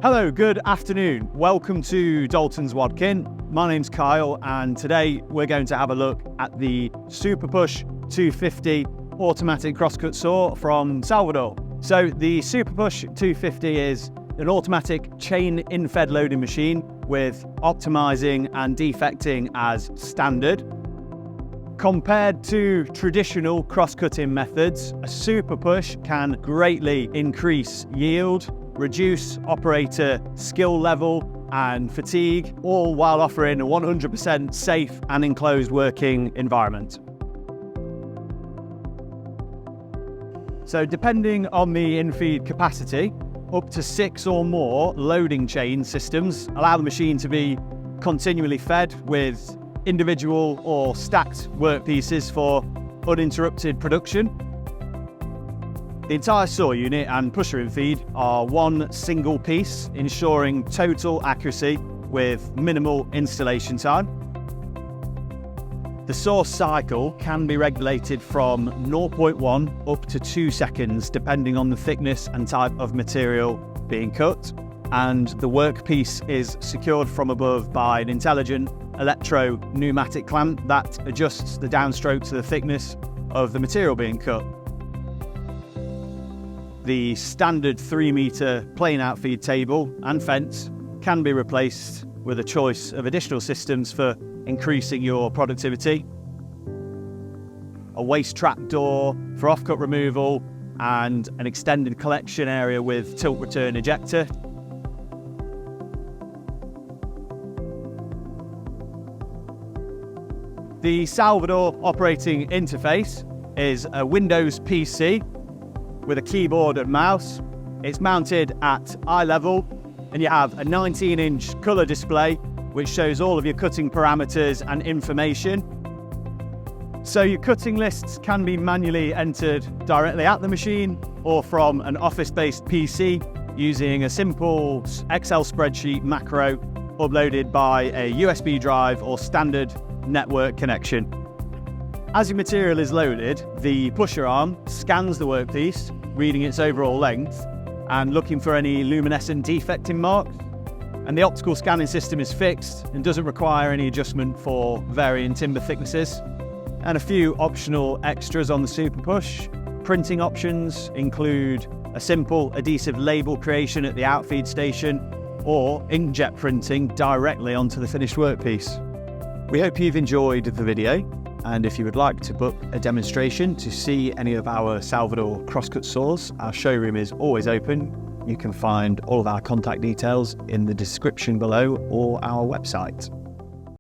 Hello, good afternoon. Welcome to Daltons Wadkin. My name's Kyle, and today we're going to have a look at the SuperPush 250 automatic crosscut saw from Salvador. So the SuperPush 250 is an automatic chain in-fed loading machine with optimizing and defecting as standard. Compared to traditional cross-cutting methods, a SuperPush can greatly increase yield, reduce operator skill level and fatigue, all while offering a 100% safe and enclosed working environment. So depending on the in-feed capacity, up to 6 or more loading chain systems allow the machine to be continually fed with individual or stacked workpieces for uninterrupted production. The entire saw unit and pusher in feed are one single piece, ensuring total accuracy with minimal installation time. The saw cycle can be regulated from 0.1 up to 2 seconds, depending on the thickness and type of material being cut. And the workpiece is secured from above by an intelligent electro-pneumatic clamp that adjusts the downstroke to the thickness of the material being cut. The standard 3-meter plain outfeed table and fence can be replaced with a choice of additional systems for increasing your productivity. A waste trap door for offcut removal and an extended collection area with tilt return ejector. The Salvador operating interface is a Windows PC with a keyboard and mouse. It's mounted at eye level, and you have a 19-inch colour display which shows all of your cutting parameters and information. So your cutting lists can be manually entered directly at the machine or from an office-based PC using a simple Excel spreadsheet macro uploaded by a USB drive or standard network connection. As your material is loaded, the pusher arm scans the workpiece, reading its overall length and looking for any luminescent defecting marks. And the optical scanning system is fixed and doesn't require any adjustment for varying timber thicknesses. And a few optional extras on the SuperPush. Printing options include a simple adhesive label creation at the outfeed station or inkjet printing directly onto the finished workpiece. We hope you've enjoyed the video. And if you would like to book a demonstration to see any of our Salvador crosscut saws, our showroom is always open. You can find all of our contact details in the description below or our website.